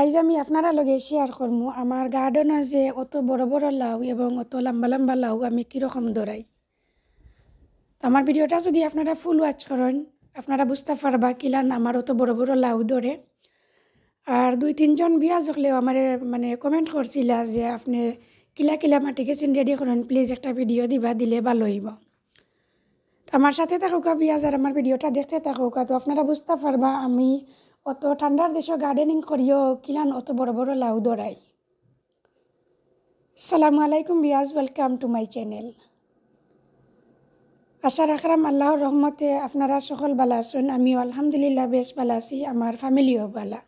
আইজ আমি আপনারা লগে শেয়ার করমু আমার গার্ডেনে যে অত বড় বড় লাউ এবং অত লম্বা লম্বা লাউ আমি কীরকম ধরাই। তো আমার ভিডিওটা যদি আপনারা ফুল ওয়াচ করেন আপনারা বুঝতে পারবা কিলান আমার অত বড় বড় লাউ ধরে। আর 2-3 জন বিয়াজ হলেও আমার মানে কমেন্ট করছিলা যে আপনি কিলা কিলা মাটি গেছেন রেডি করেন, প্লিজ একটা ভিডিও দিবা, দিলে ভালো হইব। তো আমার সাথে থাকুকা বিয়াজ আর আমার ভিডিওটা দেখতে থাকুকা, তো আপনারা বুঝতে পারবা আমি অত ঠান্ডার দেশে গার্ডেনিং করিও কিলান অত বড় বড় লাউ ধরাই। আসসালামু আলাইকুম বিয়াজ, ওয়েলকাম টু মাই চ্যানেল। আশা রাখলাম আল্লাহর রহমতে আপনারা সকল ভালো আছেন, আমিও আলহামদুলিল্লাহ বেশ ভালো আছি, আমার ফ্যামিলিও ভালো।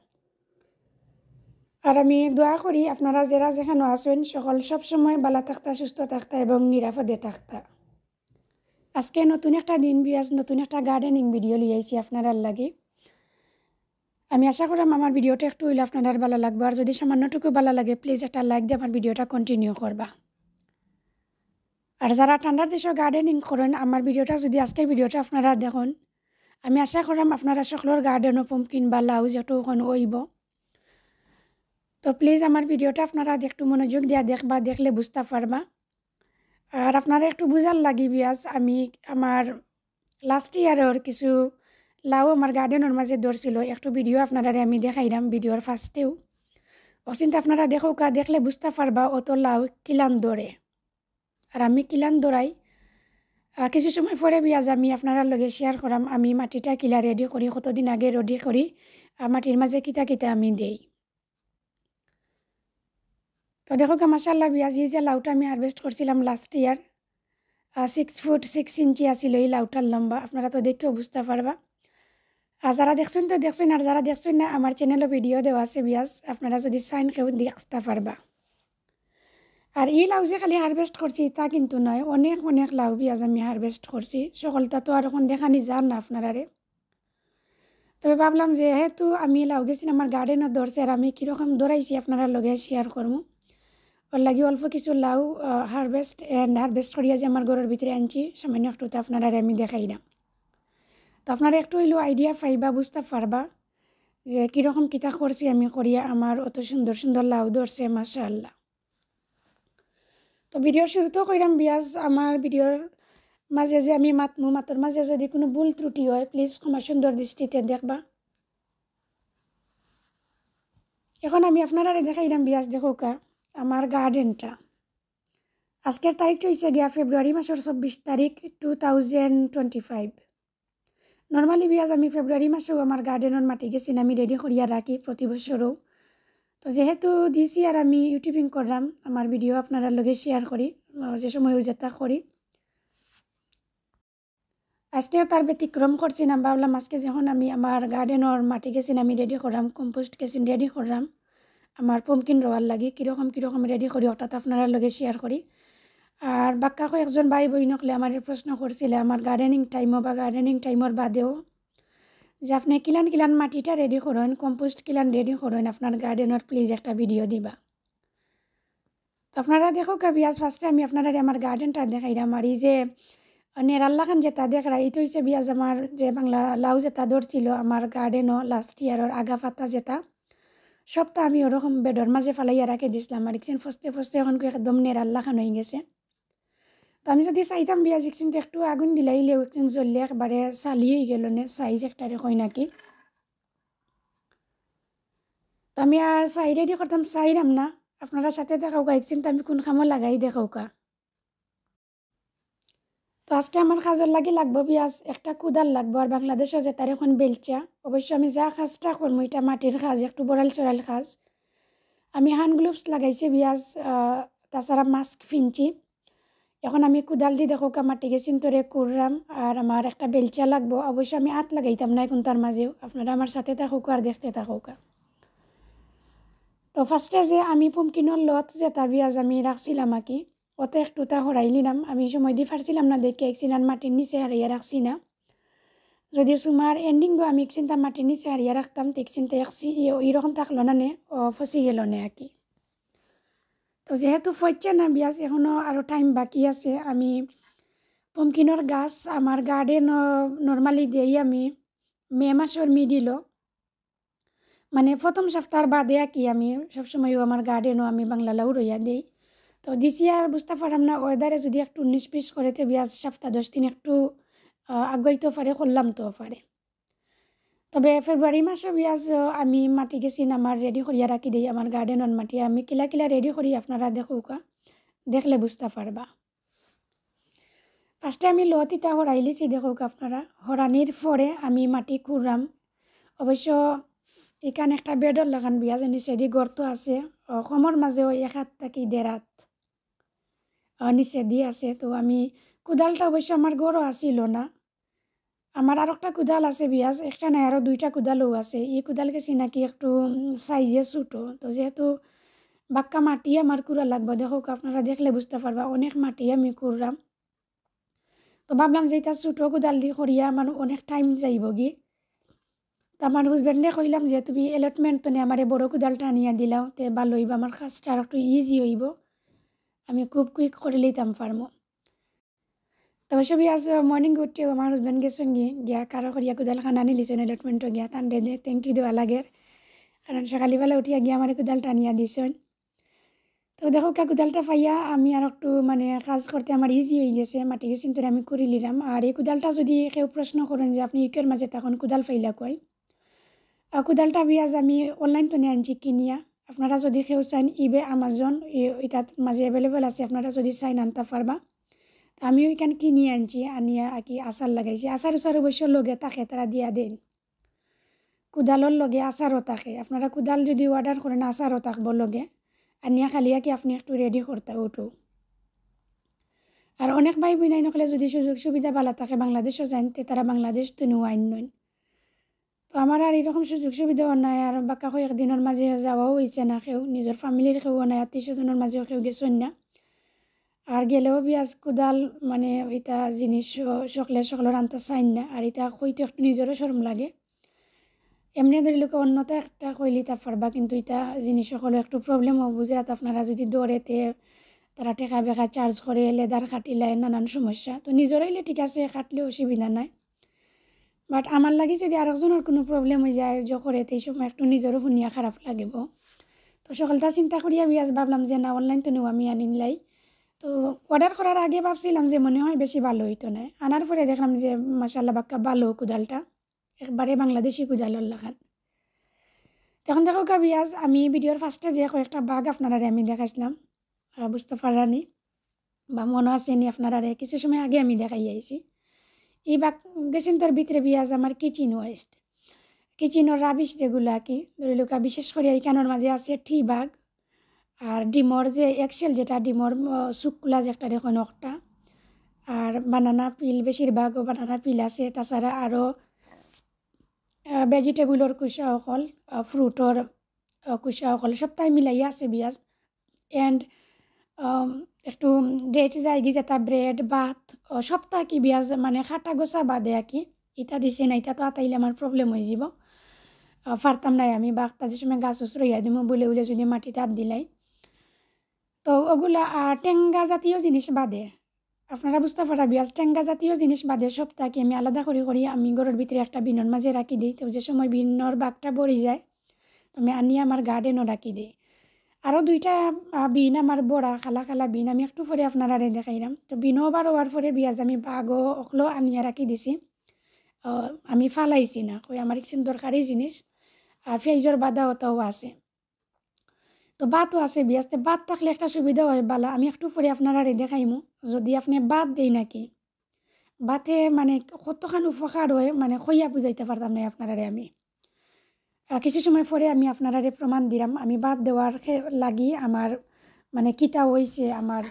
আর আমি দোয়া করি আপনারা যারা যেখানে আছেন সকল সবসময় ভালো থাকতা, সুস্থ থাকতা এবং নিরাপদে থাকতা। আজকে নতুন একটা দিন বিয়াজ নতুন একটা গার্ডেনিং ভিডিও লিয়ে আইছি আপনারা লাগে। আমি আশা করি আমার ভিডিওটা একটু হইলে আপনার ভালো লাগবে, আর যদি সামান্যটুকু ভালো লাগে প্লিজ একটা লাইক দিয়ে আমার ভিডিওটা কন্টিনিউ করবা। আর যারা ঠান্ডার দেশে গার্ডেনিং করেন আমার ভিডিওটা যদি আজকের ভিডিওটা আপনারা দেখুন, আমি আশা করাম আপনারা সকলের গার্ডেনও পম্পকিন বা লাউ যেটু ওখানে হইব। তো প্লিজ আমার ভিডিওটা আপনারা একটু মনোযোগ দিয়া দেখবা, দেখলে বুঝতে পারবা। আর আপনারা একটু বুঝার লাগি বিয়াজ আমি আমার লাস্ট ইয়ারের কিছু লাউ আমার গার্ডেনের মাঝে ধরছিল, একটু ভিডিও আপনারা আমি দেখাইলাম ভিডিওর ফার্স্টেও। অচিন্তা আপনারা দেখোকা, দেখলে বুঝতে পারবা অত লাউ কিলান ধরে। আর আমি কিলান ধরাই কিছু সময় পরে বিয়াজ আমি আপনারা লগে শেয়ার করাম আমি মাটিটা কিলা রেডি করি, কতদিন আগে রেডি করি, মাটির মাঝে কিতা কিতা আমি দেই। তো দেখো মাশাআল্লাহ বিয়াজ এই যে লাউটা আমি হারভেস্ট করছিলাম লাস্ট ইয়ার, 6 ফুট 6 ইঞ্চি আসিল এই লাউটার লম্বা, আপনারা তো দেখেও বুঝতে পারবা। আর যারা দেখছেন তো দেখছেন, আর যারা দেখছেন না আমার চ্যানেলে ভিডিও দেওয়া আছে বিয়াজ, আপনারা যদি চাইন কেউ দেখতে পারবা। আর এই লাউ যে খালি হারভেস্ট করছি তা কিন্তু নয়, অনেক অনেক লাউ বিয়াজ আমি হারভেস্ট করছি, সকলটা তো আর এখন দেখানি যান না আপনারারে। তবে ভাবলাম যেহেতু আমি লাউ গেছি আমার গার্ডেনে ধরছে আর আমি কীরকম ধরাইছি আপনারা লগে শেয়ার করবো, ওর লাগে অল্প কিছু লাউ হারভেস্ট করিয়া যে আমার ঘরের ভিতরে আনছি সামান্য একটু, তো আপনারা আমি দেখাই না। তো আপনারা একটু হইলেও আইডিয়া পাইবা, বুঝতে পারবা যে কীরকম কিতা করছি আমি করিয়া আমার অত সুন্দর সুন্দর লাউ ধরছে মাশাআল্লাহ। তো ভিডিওর শুরুতেও কইরাম বিয়াজ আমার ভিডিওর মাঝে যে আমি মাতর মাঝে যদি কোনো ভুল ত্রুটি হয় প্লিজ ক্ষমা সুন্দর দৃষ্টিতে দেখবা। এখন আমি আপনারা দেখাইলাম বিয়াজ দেখোকা আমার গার্ডেনটা। আজকের তারিখটা হয়েছে গিয়া ফেব্রুয়ারি মাসের 24 তারিখ 2025। নর্মালি বিয়াজ আমি ফেব্রুয়ারি মাসেও আমার গার্ডেনের মাটি গেছি আমি রেডি করিয়া রাখি প্রতি বছরও। তো যেহেতু দিছি আর আমি ইউটিউবিং করলাম আমার ভিডিও আপনারা লগে শেয়ার করি, যে সময় যেটা করি আজকেও তার ব্যতিক্রম করছি না। ভাবলাম আজকে যখন আমি আমার গার্ডেনের মাটি গেছি আমি রেডি করলাম, কম্পোস্ট গেছি রেডি করলাম আমার পম্পকিন রোয়ার লাগি, কীরকম রেডি করি ওটা তো আপনারা লগে শেয়ার করি। আর বাক্কা কয়েকজন ভাই বই নকলে আমার প্রশ্ন করছিলে আমার গার্ডেনিং টাইমও বা গার্ডেনিং টাইমের বাদেও যে আপনি কিলান মাটিটা রেডি করেন, কম্পোস্ট কিলান রেডি করেন আপনার গার্ডেনের, প্লিজ একটা ভিডিও দিবা। তো আপনারা দেখো বিয়াজ ফার্স্টে আমি আপনারা আমার গার্ডেনটা দেখাইলাম। আর এই যে নেরাল্লা খান যেটা দেখরা এই তো হচ্ছে বিয়াজ আমার যে বাংলা লাউ যেটা ধরছিল আমার গার্ডেনও লাস্ট ইয়ারের আগা পাতা যেটা সবটা আমি ওরকম বেডর মাঝে ফালাইয়া রাখে দিছিলাম। আর একদিন ফস্তে এখন একদম নেরাল্লা খান হয়ে গেছে। তো আমি যদি চাইতাম বিয়াজ একদিন একটু আগুন দিলাইলেও একদিন জ্বললে একবারে চালি হয়ে গেল নে সাইজ একটারে কই নাকি। তো আমি আর চাই রেডি করতাম চাইরাম না, আপনারা সাথে দেখাওকা একদিন তো আমি কোন খামো লাগাই দেখাওকা। তো আজকে আমার কাজের লাগবো বিয়াজ একটা কুদাল লাগবো আর বাংলাদেশও যে তার এখন বেলচা। অবশ্য আমি যা কাজটা করবো এটা মাটির কাজ, একটু বড়াল চড়াল কাজ। আমি হ্যান্ড গ্লোভস লাগাইছি বিয়াজ, তাছাড়া মাস্ক ফিনছি। এখন আমি কুদাল দিয়ে দেখো মাটি গেছিন তোরে কুড়রাম আর আমার একটা বেলচা লাগবো। অবশ্য আমি হাত লাগাইতাম না এখন তার মাঝেও, আপনারা আমার সাথে থাকুক আর দেখতে থাকুক। তো ফার্স্টে যে আমি পুমকিনোর লত যেটা বিয়াজ আমি রাখছিলাম আঁকি ওতে একটু তা হরাই নিলাম, আমি সময় দিয়ে ফারছিলাম না দেখে একদিন মাটির নিচে হারিয়ে রাখছি না। যদি সুমার এন্ডিংও আমি একদিন মাটির নিচে হারিয়ে রাখতাম দেখছেন তো এইরকম থাকলো না নে ফসি গেল নে আর কি। তো যেহেতু ফচ্ছে না বিয়াজ এখনও আরও টাইম বাকি আছে, আমি পমকিনোর গাছ আমার গার্ডেন নর্মালি দিই আমি মে মাসের মিডিলও মানে প্রথম সপ্তাহ বাদে কি আমি সবসময় আমার গার্ডেনও আমি বাংলা লাউ রইয়া দিই। তো দিছি আর বুঝতে পারলাম না ওয়েদারে যদি একটু 19-20 করেতে বিয়াজ সপ্তাহ 10 দিন একটু আগাইতেও পারে করলাম তো পারে। তবে ফেব্রুয়ারি মাসে বিয়াজ আমি মাটি গেছি আমার রেডি করিয়া রাখি দিই আমার গার্ডেনর মাটি আমি কিলা কিলা রেডি করি আপনারা দেখুকা দেখলে বুঝতে পারবা। ফার্স্টে আমি লতিটা হরাই লিছি দেখুক আপনারা হরানির পরে আমি মাটি খুঁড়াম। অবশ্য এখানে একটা বেডর লাগান বিয়াজ নিচে দি গর্ত আছে কমর মাঝেও 1 হাত থাকি 1.5 হাত নিচে দিয়ে আছে। তো আমি কোদালটা অবশ্য আমার গড়ও আসিল না, আমার আর একটা কোদাল আছে বিয়াজ একটা নাই আরও 2টা কোদালও আছে। এই কোদাল গেছি নাকি একটু সাইজে ছোটো, তো যেহেতু বাক্কা মাটি আমার কুড়া লাগবে দেখো আপনারা দেখলে বুঝতে পারবা অনেক মাটি আমি কুড়াম। তো ভাবলাম যে এটা ছোটো কোদাল দিয়ে করিয়া আমার অনেক টাইম যাইব গি। তো আমার হাজব্যান্ডে কইলাম যে তুমি এলটমেন্ট তো আমার বড় কোদালটা আনিয়া দিলাও তে ভালো হইব, আমার কাজটা আর একটু ইজি হইব, আমি খুব কুইক করে লইতাম পারমো। তবে সবই আজ মর্নিং উঠেও আমার হাজব্যান্ড গেছেন গিয়া কারো করিয়া কোদাল খান আনি লিছেন এলটমেন্টও গিয়া টান দে থ্যাংক ইউ দেওয়া লাগে, কারণ সকালবেলা উঠিয়া গিয়া আমার কোদালটা আনিয়া দিছেন। তো দেখো কোদালটা পাইয়া আমি আর একটু মানে কাজ করতে আমার ইজি হয়ে গেছে, মাটি গেছি তো আমি করে নিলাম। আর এই কোদালটা যদি কেউ প্রশ্ন করেন যে আপনি ইউকের মাঝে তখন কোদাল পাইলা কয়, কোদালটা বিয়াজ আমি অনলাইন তো নিয়ে আনছি কিনিয়া। আপনারা যদি কেউ চান ইবে আমাজন এটার মাঝে অ্যাভেলেবেল আছে, আপনারা যদি চাইন আনতে পারবা। তো আমি ওইখান কিনিয়ে আনছি, আনিয়া কি আচার লাগাইছি, আচার উচার অবশ্য লগে থাকে তারা দিয়া দেন, কোদালর লগে আচারও থাকে। আপনারা কোদাল যদি অর্ডার করেন আচারও থাকবো লগে, আনিয়া খালিয়া কি আপনি একটু রেডি করতে উঠো। আর অনেক ভাই বোনাই নকলে যদি সুযোগ সুবিধা ভালো থাকে বাংলাদেশও জানতে তারা বাংলাদেশ তো আইন নয়। তো আমার আর এরকম সুযোগ সুবিধাও নাই, আর বাক্কা কয়েকদিনের মাঝে যাওয়াও হয়েছে না, কেউ নিজের ফ্যামিলির কেউ নাই, আত্মীয় স্বজনের মাঝেও কেউ গেছেন না। আর গেলেও বিয়াজ কোদাল মানে এটা জিনিস সকলের আনতে চাইন না, আর এটা কইতে একটু নিজেরও শরম লাগে। এমনি ধরি লোক অন্যতা একটা কইলি তা পারবা, কিন্তু এটা জিনিস সকলে একটু প্রবলেম হবো বুঝে তো আপনারা যদি দৌড়েতে তারা টেকা বেকা চার্জ করে লেদার কাটিলে নানান সমস্যা। তো নিজের হইলে ঠিক আছে কাটলে অসুবিধা নাই, বাট আমার লাগে যদি আরেকজনের কোনো প্রবলেম হয়ে যায় যে করে এই সময় একটু নিজেরও শুনিয়া খারাপ লাগিব। তো সকালটা চিন্তা করিয়া বিয়াজ ভাবলাম যে না অনলাইন তো নেও আমি আনিলাই। তো অর্ডার করার আগে ভাবছিলাম যে মনে হয় বেশি ভালো হইতো না, আনার পরে দেখলাম যে মাশাআল্লাহ বাক্কা ভালো কোদালটা, একবারে বাংলাদেশি কোদালের লাগান। তখন দেখো বিয়াজ আমি ভিডিওর ফার্স্টে যে কয়েকটা বাঘ আপনারা আমি দেখাইছিলাম, বুঝতে পারানি বা মনে আসেনি আপনারা কিছু সময় আগে আমি দেখাই আইছি। এই বাঘ গেছেন তোর ভিতরে বিয়াজ আমার কিচেন ওয়েস্ট, কিচেনের রাবিশ যেগুলো কি ধরি লোকা বিশেষ করে এইখানের মাঝে আছে টি বাঘ, আর ডিমর যে এক্সেল যেটা ডিমর শুকলা যে একটা দেখুন একটা, আর বানানা পিল বেশিরভাগও বানানা পিল আছে, তাছাড়া আরও ভেজিটেবলর কুসা অকল ফ্রুটর কুসা অকল সবটাই মিলাইয়া আছে বিয়াজ। এন্ড একটু ডেট যায় কি যেটা ব্রেড ভাত সপ্তাহ কি বিয়াজ মানে খাটা গোছা বাদে কি ইটা দিছে না, ইটা তো আতাইলে আমার প্রবলেম হয়ে যাব, পারতাম নাই আমি বাঘটা যে সময় গাছ উচ রইয়া দিব বলে উলে যদি মাটিতে হাত দিলাই। তো ওগুলা টেঙ্গা জাতীয় জিনিস বাদে আপনারা বুঝতে পারা বিয়াজ টেঙ্গা জাতীয় জিনিস বাদে সপ্তাহ কি আমি আলাদা করে আমি ঘরের ভিতরে একটা বিনর মাঝে রাখি দিই। তো যে সময় বিনর বাঘটা বড়ি যায় তো আমি আনিয়ে আমার গার্ডেনও রাখি দিই। আরও 2টা বিন আমার বড়া খালা খালা বিন আমি একটু পরে আপনারা দেখাইলাম। তো বিনও বার হওয়ার পরে বিয়াজ আমি বাঘও অকলো আনিয়া রাখি দিছি, আমি ফালাইছি না, কই আমার কিছু দরকারি জিনিস। আর ফেজর বাদা ওটাও আছে, তো বাতও আছে বিয়াজতে বাদ থাকলে একটা সুবিধা হয় বালা, আমি একটু পরে আপনারা দেখাইমু যদি আপনি বাদ দেই নাকি বাতে মানে কতখান উপকার হয় মানে কইয়া বুঝাইতে পারতাম না আপনারা আমি। কিছু সময় পরে আমি আপনারা প্রমাণ দিলাম আমি বাদ দেওয়ার লাগি আমার মানে কিতা হয়েছে আমার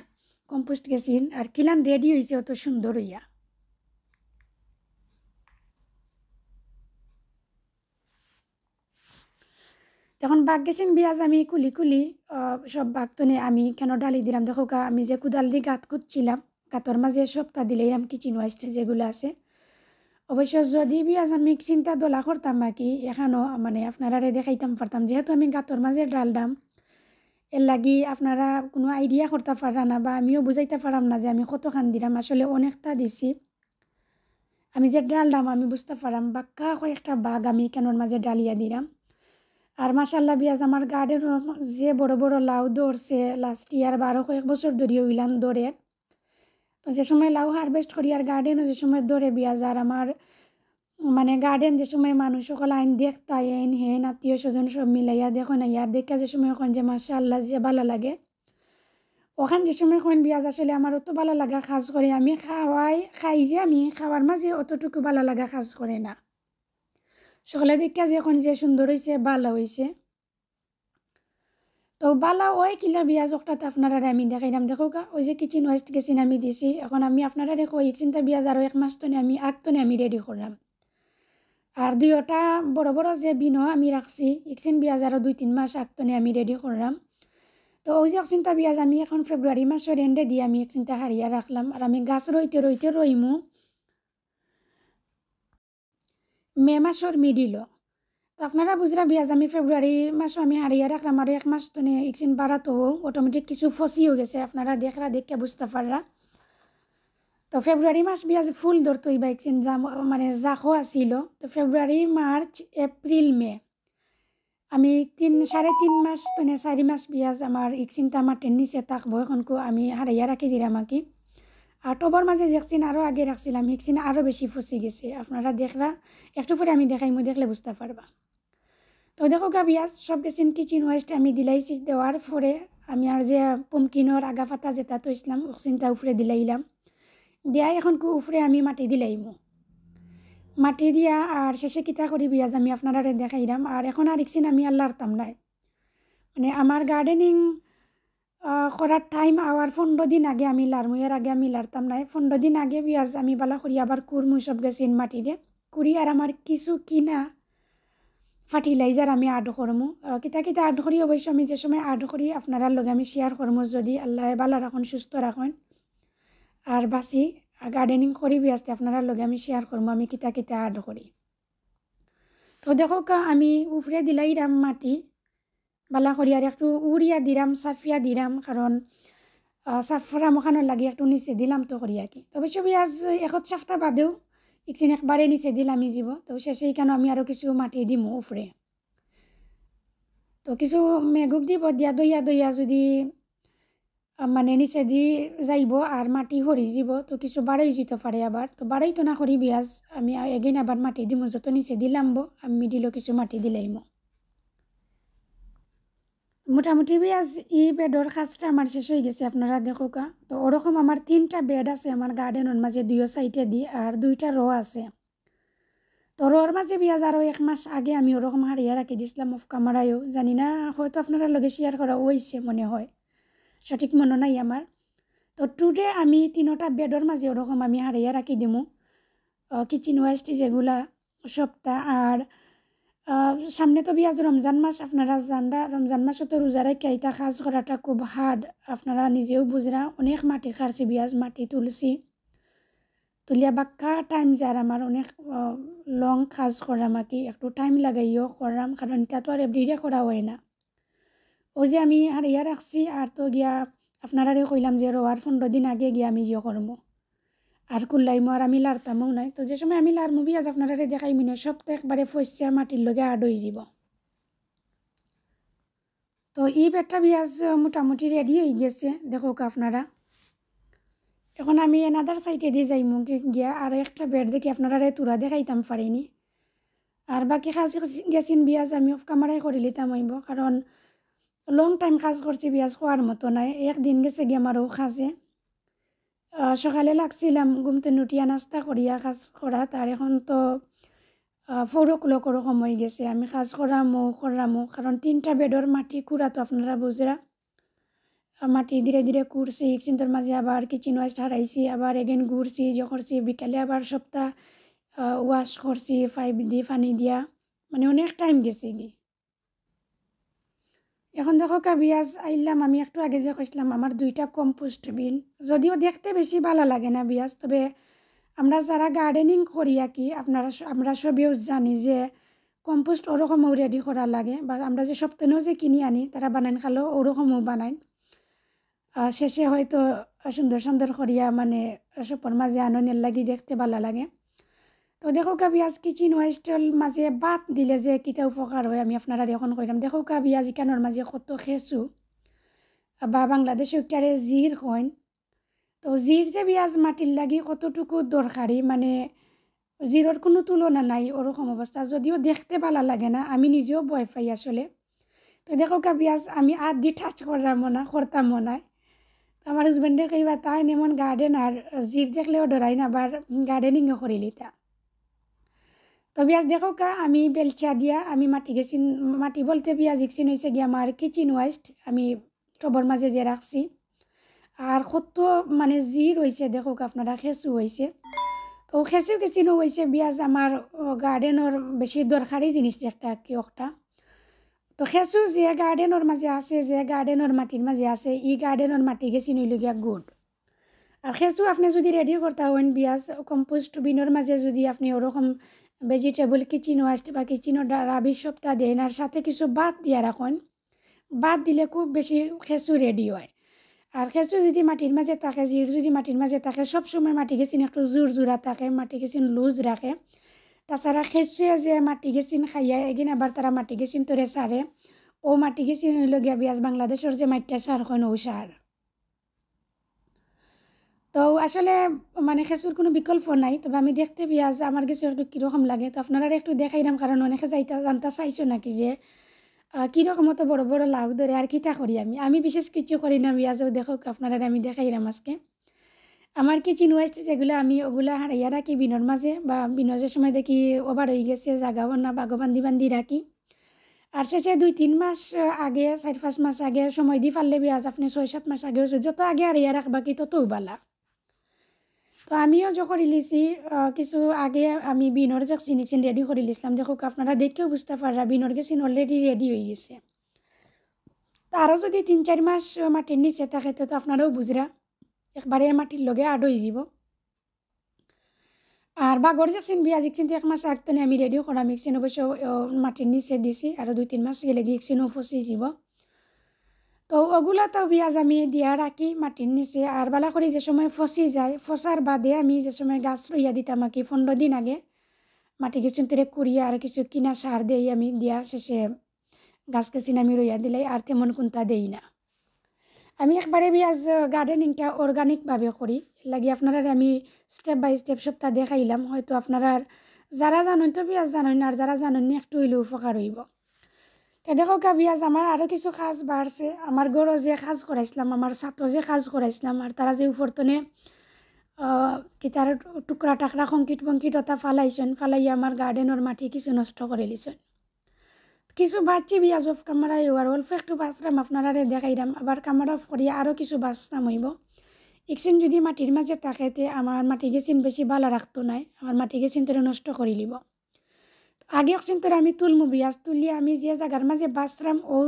কম্পোস্ট গেছিন আর কিলান রেডি হয়েছে অত সুন্দর হইয়া। তখন বাঘ গেছেন বিয়াজ আমি কুলি কুলি সব বাঘ তো আমি কেন ডালি দিলাম দেখো আমি যে কুদাল দিয়ে গাঁত খুঁজছিলাম গাঁতর মাঝে সপ্তাহ দিলে এরম কিচেন ওয়েস্ট যেগুলো আছে। অবশ্য যদি বিয়াজ আমি চিন্তা দোলা করতাম কি এখানেও মানে আপনারা দেখাইতাম পারতাম, যেহেতু আমি গাঁতর মাঝে ডালদাম এর লাগি আপনারা কোনো আইডিয়া করতে পারা না বা আমিও বুঝাইতে পারাম না যে আমি কতখান দিলাম, আসলে অনেকটা দিছি। আমি যে ডালদাম আমি বুঝতে পারাম বাক্কা কয়েকটা বাঘ আমি কেনর মাঝে ডালিয়া দিলাম। আর মাশাআল্লাহ বিয়াজ আমার গার্ডেন যে বড় বড় লাউ ধরছে লাস্ট ইয়ার বা আরও কয়েক বছর ধরে হইলাম ধরে। তো যে সময় লাউ হারভেস্ট করি আর গার্ডেনও যে সময় ধরে বিয়াজ আর আমার মানে গার্ডেন যে সময় মানুষ সকল আইন দেখতাই আইন হেন আত্মীয় স্বজন সব মিলাইয়া দেখো না ইয়ার দেখা যে সময় এখন যে মাশাআল্লাহ যে ভালো লাগে ওখান যে সময় এখন বিয়াজ আসলে আমার অত ভালো লাগা কাজ করে আমি খাই যে আমি খাওয়ার মাঝে অতটুকু ভালো লাগা কাজ করে না সকলে দেখা যে এখন যে সুন্দর হয়েছে ভালো হয়েছে। তো বালা ওই কিলা বিয়াজ ওটাতে আপনারা আমি দেখাইলাম দেখো গা ওই যে কিচেন ওয়েস্ট গেছিন আমি দিছি এখন আমি আপনারা দেখো এই চিন্তা বিয়াজ আরও 1 মাস তনে আমি আগতনে আমি রেডি করলাম আর দুইটা বড় বড় যে বিনো আমি রাখছি ইকসিন বিয়াজ আরও 2-3 মাস আগতনে আমি রেডি করলাম। তো ওই যে চিন্তা বিয়াজ আমি এখন ফেব্রুয়ারি মাসের এন্ডে দিয়ে আমি এক চিন্তা হারিয়া রাখলাম আর আমি গাছ রইতে রইতে রইমু মে মাসের মিডিল। তো আপনারা বুঝরা বিয়াজ আমি ফেব্রুয়ারি মাসও আমি হারিয়ে রাখলাম আর 1 মাস তো ইকসিন বাড়াতো অটোমেটিক কিছু ফসিও গেছে আপনারা দেখরা দেখে বুঝতে পাররা। তো ফেব্রুয়ারি মাস বিয়াজ ফুল ধরতো বা ইকসিন মানে জাখো আসিল। তো ফেব্রুয়ারি মার্চ এপ্রিল মে আমি 3-3.5 মাস তো 4 মাস বিয়াজ আমার ইকসিনটা মাটির নিচে থাকবো এখনকো আমি হারাইয়া রাখি দিলাম আর কি। আর টবর মাঝে দেখছিন আরও আগে রাখছিলাম ইকসিন আরও বেশি ফসি গেছে আপনারা দেখরা একটু পরে আমি দেখাইমু দেখলে বুঝতে পারবা। তো দেখো গা বিয়াজ সব গেছিন কিচেন ওয়েস্ট আমি দিলাইছি দেওয়ার পরে আমি আর যে পমকিনোর আগা পাতা যেটা তো ইসলাম অক্সিনটা উপরে দিলাইলাম দিয়া এখন উপরে আমি মাটি দিলাইমু মাটি দিয়া আর শেষে কিতা করি বিয়াজ আমি আপনারা দেখাইলাম আর এখন আর ইকসিন আমি আর লাড়তাম নাই মানে আমার গার্ডেনিং করার টাইম আওয়ার 15 দিন আগে আমি লাড়মু এর আগে আমি লাড়তাম নাই 15 দিন আগে বিয়াজ আমি বালা করি আবার কুরমু সব গেছিন মাটি দিয়ে কুড়ি আর আমার কিছু কিনা ফার্টিলাইজার আমি আড করমু কিতা কিতা আড করি অবশ্য আমি যে সময় আড করি আপনারা লগে আমি শেয়ার করমু যদি আল্লাহ ভালো রাখুন সুস্থ রাখুন আর বাসি গার্ডেনিং করি বিয়াজতে আপনারা লগে আমি শেয়ার করমু আমি কিতা কিতা আড করি। তো দেখো আমি উপরে দিলাইরাম মাটি বালা করি আর একটু উড়িয়া দিলাম সাফিয়া দিলাম কারণ সাফরা মোখানোর লাগে একটু নিচে দিলাম তো করি আর কি। তবে ছবি আজ 1 সপ্তাহ বাদেও ইকসিন একবারে নিচে দিলামই যাব তো শেষে কেন আমি আরও কিছু মাটি দিমু উপরে তো কিছু মেঘুক দিব দিয়া দইয়া দইয়া যদি মানে নিচে দি যাইব আর মাটি হরি যাব তো কিছু বাড়াই যেতে পারে আবার তো বাড়াই তো না করি বিয়াজ আমি এগেন আবার মাটি দিমু যত নিচে দিলাম আমি মিডিলও কিছু মাটি দিলাইমু মোটামুটি বিয়াজ বেডর কাজটা আমার শেষ হয়ে গেছে আপনারা দেখো কা। তো ওরকম আমার 3টা বেড আছে আমার গার্ডেনের মাঝে 2 সাইডে দি আর 2টা রো আছে। তো রোর মাঝে বিয়াজ আরও 1 মাস আগে আমি ওরকম হারিয়ে রাখি দিয়েছিলাম অফ ক্যামেরায়ও জানি না হয়তো আপনারা লগে শেয়ার করা হয়েছে মনে হয় সঠিক মনে নাই আমার। তো টুডে আমি 3টা বেডর মাঝে ওরকম আমি হারিয়ে রাখি দিমু কিচেন ওয়েস্ট যেগুলা সপ্তাহ আর সামনে তো বিয়াজ রমজান মাস আপনারা জানরা রমজান মাসে তো রোজা রেখে এটা কাজ করাটা খুব হার্ড আপনারা নিজেও বুঝরা অনেক মাটি খারছি বিয়াজ মাটি তুলছি তুলিয়া বাক্কা টাইম যার আমার অনেক লং কাজ করাম আর কি একটু টাইম লাগাইও করাম কারণ এটা তো আর এভরিডে করা হয় না। ও যে আমি আর ইয়া রাখছি আর তো গিয়া আপনারা কইলাম যে রোয়ার 15 দিন আগে গিয়া আমি যে করবো আর কুল্লাইমো আর আমি লাড়তামও নাই। তো যে সময় আমি লাড়মু বিয়াজ আপনারা দেখাই মিনে সপ্তাহ একবারে ফসিয়া মাটির লগে আড হয়ে যাব। তো এই বেডটা বিয়াজ মোটামুটি রেডি হয়ে গেছে দেখো আপনারা এখন আমি এনাদার সাইডে দিয়ে যাইমু গিয়া আর একটা বেড দেখি আপনারা তুরা দেখাইতাম পারিনি আর বাকি কাজ গেছিন বিয়াজ আমি অফ ক্যামেরায় করে লিতাম হইব কারণ লং টাইম কাজ করছি বিয়াজ হওয়ার মতো নাই একদিন গেছে গিয়ে আমারও কাজে সকালে লাগছিলাম ঘুমতে নুটিয়া নাস্তা করিয়া কাজ করা তার এখন তো 4 o'clock ওরকম হয়ে গেছে আমি কাজ করামো কারণ 3টা বেডর মাটি কুড়া তো আপনারা বুঝরা মাটি ধীরে ধীরে কুড়ছি চিন্তর মাঝে আবার কিচেন ওয়েস্ট হারাইছি আবার এগেন ঘুরছি যে করছি বিকালে আবার সপ্তাহ ওয়াশ করছি পাইপ দিয়ে পানি দিয়া মানে অনেক টাইম গেছে কি। এখন দেখো বিয়াজ আইলাম আমি একটু আগে যে কইছিলাম আমার 2টা কম্পোস্ট বিন যদিও দেখতে বেশি ভালো লাগে না বিয়াজ তবে আমরা যারা গার্ডেনিং করি আর কি আমরা সবেও জানি যে কম্পোস্ট ওরকমও রেডি করা লাগে বা আমরা যে সপ্তাহেও যে কিনি আনি তারা বানান খালেও ওরকমও বানায় শেষে হয়তো সুন্দর সুন্দর করিয়া মানে সপর মাঝে আননের লাগি দেখতে ভালো লাগে। তো তো দেখো কা বিয়াজ কিচেন ওয়েস্টল মাঝে বাদ দিলে যে কিতা উপকার হয় আমি আপনারা এখন কইলাম। দেখো কা বিয়াজ ইকানোর মাঝে কত খেসু বা বাংলাদেশে একটারে জির কইন। তো জির যে বিয়াজ মাটির লাগি কতটুকু দরকারি, মানে জিরোর কোনো তুলনা নাই ওরকম অবস্থা। যদিও দেখতে ভালো লাগে না, আমি নিজেও ভয় পাই আসলে। তো দেখো কা বিয়াজ আমি আধ দি টাচ করতাম না। তো আমার হাজবেন্ডে কইবা তাই এমন গার্ডেন আর জির দেখলেও ডরাই না, আবার গার্ডেনিংও করিলি তা। তো বিয়াজ দেখো কা আমি বেলচা দিয়া আমি মাটি গেছি, মাটি বলতে বিয়াজ ইকছিন হয়েছে গিয়ে আমার কিচেন ওয়েস্ট আমি টবর মাঝে যে রাখছি। আর কত মানে জি রয়েছে দেখো আপনারা, খেসু হয়েছে। তো খেসু কিচিনও হয়েছে বিয়াজ আমার গার্ডেনের বেশি দরকারি জিনিস একটা কি একটা। তো খেসু যে গার্ডেনের মাঝে আছে, যে গার্ডেনের মাটির মাঝে আছে, ই গার্ডেনের মাটি গেছি নইলগিয়া গুড। আর খেসু আপনি যদি রেডি করতে হন বিয়াজ কম্পোস্ট বিনের মাঝে যদি আপনি ওরকম ভেজিটেবল কিচেন ওয়েস্ট বা কিচেনের রাবিশ সপ্তাহ দেন আর সাথে কিছু বাদ দিয়া রাখুন, বাদ দিলে খুব বেশি খেসু রেডি হয়। আর খেসু যদি মাটির মাঝে থাকে, জির যদি মাটির মাঝে থাকে, সবসময় মাটি গেছিন একটু জোর জোড়া থাকে, মাটি গেছিন লুজ রাখে। তাছাড়া খেসুয়ে যে মাটি গেছিন খাইয়া এগিন আবার তারা মাটি গেছিন তোরে সারে, ও মাটি গেছিন হইল গিয়া বিয়াজ বাংলাদেশের যে মাটিটা সার হয় ও সার। তো আসলে মানে খেসুর কোনো বিকল্প নাই। তবে আমি দেখতে বিয়াজ আমার কাছে একটু কীরকম লাগে, তো আপনারা একটু দেখাইলাম, কারণ অনেকে জানতে চাইছো নাকি যে কীরকম তো বড় বড় লাউ ধরে আর কিতা করি আমি বিশেষ কিছু করি না বিয়াজও দেখো আপনারা আমি দেখাইলাম আজকে। আমার কিচেন ওয়েস্ট যেগুলো আমি ওগুলো হারাইয়া রাখি বিনর মাঝে, বা বিনর যে সময় দেখি ওভার হয়ে গেছে জাগা না বাগো বান্ধি রাখি। আর শেষে 2-3 মাস আগে 4-5 মাস আগে সময় দি পারলে বিয়াজ আপনি 6-7 মাস আগেও যত আগে হারাইয়া রাখবা কি ততও বালা। তো আমিও যে করে লিছি কিছু আগে আমি বিনর যে চিনিকচিন রেডি করে লিছিলাম, দেখো আপনারা দেখেও বুঝতে পাররা বিনর গেছিন অলরেডি রেডি হয়ে গেছে। তো আরও যদি 3-4 মাস মাটির নিচে থাকে তো আপনারাও বুঝরা একবারে মাটির লগে আড হয়ে যাব। আর বাগর যাচ্ছেন বিয়া জিকছেন তো 1 মাস আগতনে আমি রেডিও করা মিক্সিন অবশ্য মাটির নিচে দিছি, আরও 2-3 মাস গেলে গিয়েছিনও ফসি যাব। তো ওগুলা তো বিয়াজ আমি দিয়া রাখি মাটির নিচে। আর বালা করে যে সময় ফসি যায়, ফসার বাদে আমি যে সময় গাছ রইয়া দিতাম আর কি 15 দিন আগে মাটি গেছুন তেরে কুড়িয়ে আর কিছু কিনা সার দেই আমি দিয়া শেষে গাছ গেছিন আমি রইয়া দিলে আর তেমন কোনটা দেই না। আমি একবারে বিয়াজ গার্ডেনিংটা অর্গানিকভাবে করি, লাগি আপনারা আমি স্টেপ বাই স্টেপ সপ্তাহ দেখাইলাম। হয়তো আপনারা যারা জানেন তো বিয়াজ জানেন, আর যারা জানেন একটু হইলেও উপকার হইব। তো দেখো কা বিয়াজ আমার আরও কিছু কাজ বাড়ছে। আমার গরো যে কাজ করাইছিলাম, আমার ছাত্র যে কাজ করাইছিলাম, আর তারা যে উপরতনে কি তার টুকরা টাকরা কংকিট বঙ্কিট ওটা ফালাইয়া আমার গার্ডেনের মাটি কিছু নষ্ট করে লিছেন। কিছু বাচ্চি বিয়াজ অফ ক্যামেরায় আর অল্প একটু বাঁচলাম আপনারা দেখাইলাম, আবার ক্যামেরা অফ করিয়া আরও কিছু বাঁচতাম হইব। ইকসিন যদি মাটির মাঝে থাকেতে আমার মাটি গেছিন বেশি ভালো রাখতো নাই, আমার মাটি গেছিন তোরে নষ্ট করে লিব। আগে অকসিন তোরে আমি তুলমু বিয়াজ তুলিয়ে আমি যে জায়গার মাঝে বাঁচলাম ও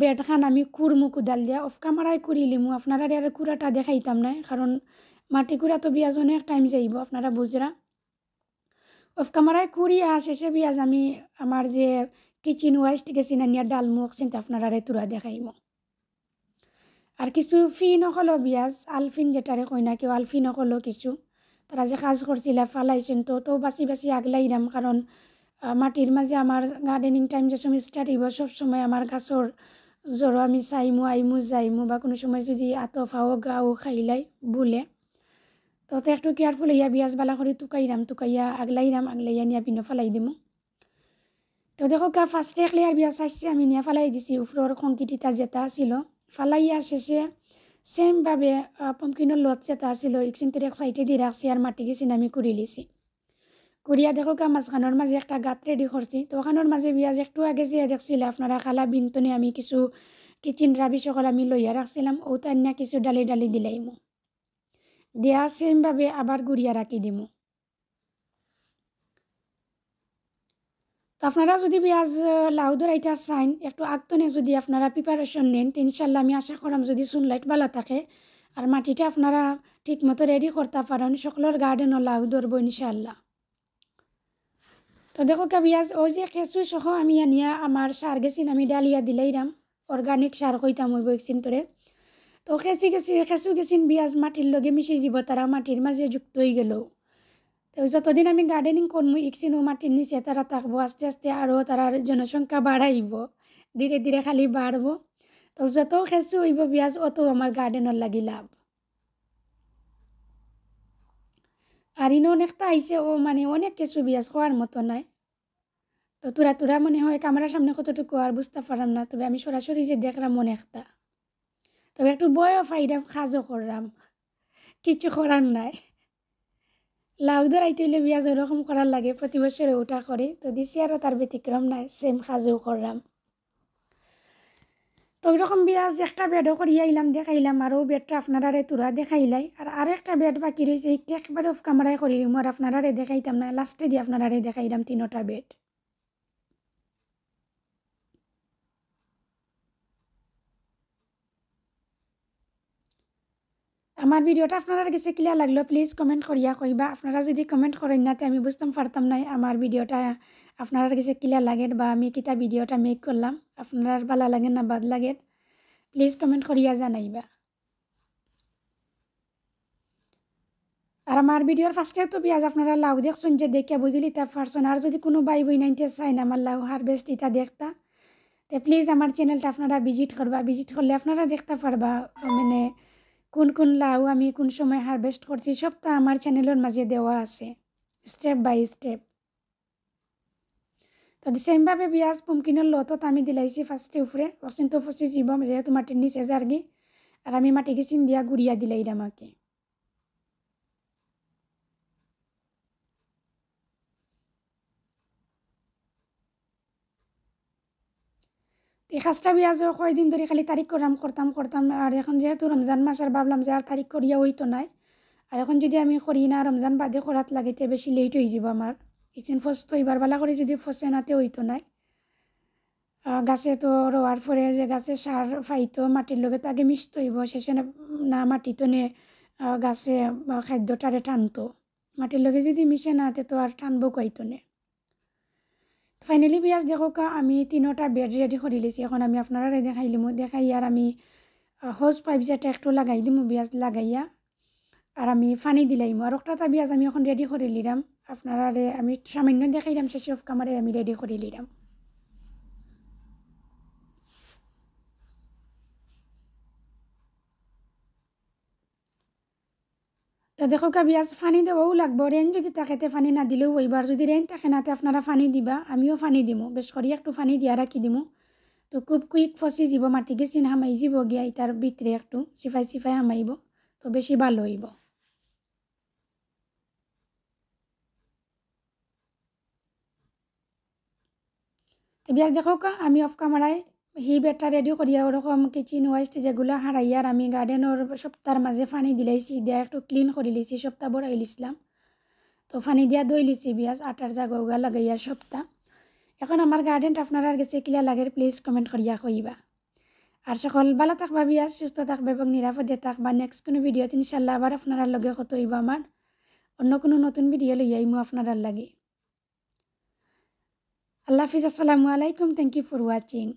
বেডখান আমি কুড়মু কুদাল দিয়া অফ ক্যামেরায় কুড়ি লিমু। আপনারা আর কুড়াটা দেখাইতাম না, কারণ মাটি কুড়া তো বিয়াজ অনেক টাইম যাইব আপনারা বুঝরা। অফ ক্যামেরায় কুড়িয়া শেষে বিয়াজ আমি আমার যে কিচেন ওয়েস্ট গেছিন নিয়ে ডালমু অকসিন আপনারা তুরা দেখাইমু। আর কিছু ফি নকলো বিয়াজ আলফিন যেটারে কই না কেউ আলফি নকলো কিছু তারা যে কাজ করছিল ফালাইছেন তো বাঁচি বাঁচি আগলাইলাম, কারণ মাটির মাঝে আমার গার্ডেনিং টাইম যে সময় স্টার্ট হইব সবসময় আমার গাছর জ্বরও আমি চাইমু আইমু যাইমু, বা কোনো সময় যদি আতো ফাও গাও খাইলাই বুলে তো একটু কেয়ারফুল হইয়া বিয়াজ বালা করে টুকাইয়া আগলাইয়া নিয়ে পিনো ফালাই দিমু। তো দেখো গা ফার্স্টে ক্লিয়ার বিয়া চাইছে আমি নিয়ে ফালাই দিছি উপরের খংকিটিটা যেটা ছিল ফালাইয়া শেষে সেমভাবে পম্পকিনের লত যেটা ছিল ইকসিনটোর এক সাইডে দিয়ে রাখছি আর মাটি গেছিন আমি কুড়ি লিছি। কুড়িয়া দেখো গা মাঝখানোর মাঝে একটা গাত রেডি করছি। তো ওখানোর মাঝে বিয়াজ একটু আগে যে দেখছিলে আপনারা খালা বিনতনে আমি কিছু কিচেন রাবি সকল আমি লইয়া রাখছিলাম ও তান্না কিছু ডালি ডালি দিলাইমু দেয়া সেমভাবে আবার গুড়িয়া রাখি দিমু। তো আপনারা যদি পেঁয়াজ লাউ ধরাইতে চাইন একটু আগতনে যদি আপনারা প্রিপারেশন নেন তো ইনশাল্লাহ আমি আশা করাম যদি সুনলাইট ভালো থাকে আর মাটিটা আপনারা ঠিক মতো রেডি করতে পারেন সকলের গার্ডেনও লাউ ধরবো ইনশাল্লাহ। তো দেখো কা পেঁয়াজ ওই যে খেসু সহ আমি আনিয়া আমার সার গেছিন আমি ডালিয়া দিলাইরাম অর্গানিক সার কইতাম ওই বইকছিন তোরে। তো খেসু গেছিন পেঁয়াজ মাটির লগে মিশি যাব তারা মাটির মাঝে যুক্ত হয়ে গেল। তো তো যতদিন আমি গার্ডেনিং করবো ইকসিনো মাটির নিচে তারা থাকবো, আস্তে আস্তে আরও তারা জনসংখ্যা বাড়াইব, ধীরে ধীরে খালি বাড়বো। তো যত খেঁচু হইব পেঁয়াজ অত আমার গার্ডেনের লাগি লাভ। আর ইনো অনেকটা আইসে ও মানে অনেক কিছু পেঁয়াজ খাওয়ার মতো নাই। তো তোরা তোরা মনে হয় ক্যামেরার সামনে কতটুকু আর বুঝতে পারলাম না, তবে আমি সরাসরি যে দেখলাম অনেকটা। তবে একটু বয়ও ফাইডা খাজও করলাম, কিছু করার নাই। লাউ ধরাইতে হইলে পেঁয়াজ ওরকম করার লাগে, প্রতি বছরে ওটা করে। তো দিছি আরও তার ব্যতিক্রম নাই, সেম খাজও করলাম। তো ওইরকম পেঁয়াজ একটা বেডও করিয়া আইলাম, দেখাইলাম, আরও বেডটা আপনারা তোরা দেখাইলাই। আর আরও একটা বেড বাকি রয়েছে, একটু একবারে অফ ক্যামেরায় করিলাম, আর আপনারা দেখাইতাম না, লাস্টে দিয়ে আপনারা দেখাইলাম 3টা বেড। আমার ভিডিওটা আপনারা কাছে ক্লিয়ার লাগলো প্লিজ কমেন্ট করিয়া কইবা। আপনারা যদি কমেন্ট করেন না, আমি বুঝতাম পারতাম না আমার ভিডিওটা আপনারা কাছে ক্লিয়ার লাগে বা আমি কিতা ভিডিওটা মেক করলাম, আপনার ভালো লাগে না বাদ লাগে, প্লিজ কমেন্ট করিয়া জানাইবা। আর আমার ভিডিওর ফার্স্টেও তো পেঁয়াজ আপনারা লাউ দেখছেন, যে দেখিয়া বুঝলি তা পারছেন। আর যদি কোনো ভাই বই নাইতে চাই না আমার লাউ হারভেস্ট ইটা দেখতা, তো প্লিজ আমার চ্যানেলটা আপনারা ভিজিট করবা। ভিজিট করলে আপনারা দেখতে পারবা মানে কোন কোন লাউ আমি কোন সময় হারভেস্ট করছি, সবটা আমার চ্যানেলের মাঝে দেওয়া আছে স্টেপ বাই স্টেপ। তো সেমভাবে পেঁয়াজ পুমকিনের লতত আমি দিলাইছি ফার্স্টে উপরে, অচিন্ত ফসি জীব যেহেতু মাটির নিচে যারগি, আর আমি মাটিকে চিন দিয়া গুড়িয়া দিলাইলাম আঁকে। এই কাজটা পেঁয়াজও কয়দিন ধরে খালি তারিখ করতাম। আর এখন যেহেতু রমজান মাস, আর ভাবলাম যে আর তারিখ করিয়া হইতো নাই, আর এখন যদি আমি করি না রমজান বাদে করাত লাগিতে বেশি লেট হয়ে যাব আমার। ইচিন ফসতো এবার বেলা করে যদি ফসে নাতে হইতো নাই। গাছে তো রোয়ার পরে যে গাছে সার ফাইতো মাটির লগে তো আগে মিশত হইব, শেষে না মাটি তো নে গাছে খাদ্যটারে টানতো, মাটির লগে যদি মিশে নাতে তো আর টানবো কইতো নে। ফাইনালি পেঁয়াজ দেখো আমি 3টা বেড রেডি করে লিছি। এখন আমি আপনারা দেখাই আর আমি হোজ পাইপ যেটা একটু লাগাই দিমু পেঁয়াজ লাগাইয়া, আর আমি পানি দিলাইমু। আর একটা পেঁয়াজ আমি এখন রেডি করে লিলাম, আপনারা আমি সামান্য দেখাইলাম, শেষে অফ ক্যামেরায় আমি রেডি করে লিলাম। তো দেখো পেঁয়াজ পানি দেওয়াও লাগবো, রেন যদি তাকেতে পানি না দিলেও ওইবার, যদি রেন থাকে নাতে আপনারা পানি দিবা, আমিও পানি দিমু, বেশ করি একটু পানি দিয়া রাখি দিমু। তো খুব কুইক ফসি যাব, মাটি গেছিন হামাই যাব গিয়া তার ভিতরে একটু সিফাই হামাইব, তো বেশি ভালো হইব। তো পেঁয়াজ দেখো আমি অফ ক্যামেরায় বেডটা রেডি করিয়া ওরকম কিচেন ওয়েস্ট যেগুলো হারাইয়ার আমি গার্ডেনের সপ্তাহের মাঝে পানি দিলাইছি, দিয়া একটু ক্লিন করে লিছি, সপ্তাহ বড়াই লিছিলাম। তো পানি দিয়া দই লিছি পেঁয়াজ আটার জায়গা লাগাইয়া সপ্তাহ। এখন আমার গার্ডেনটা আপনার কাছে ক্লিয়ার লাগে প্লিজ কমেন্ট করিয়া কইবা। আর সকল ভালো থাকবা পেঁয়াজ, সুস্থ থাকবা এবং নিরাপদে থাকবা। নেক্সট কোনো ভিডিওতে ইনশাল্লাহ আবার আপনার লগে কত হইব আমার অন্য কোনো নতুন ভিডিও লই আইমু আপনার লাগে। আল্লাহ হাফিজ, আসসালামু আলাইকুম, থ্যাংক ইউ ফর ওয়াচিং।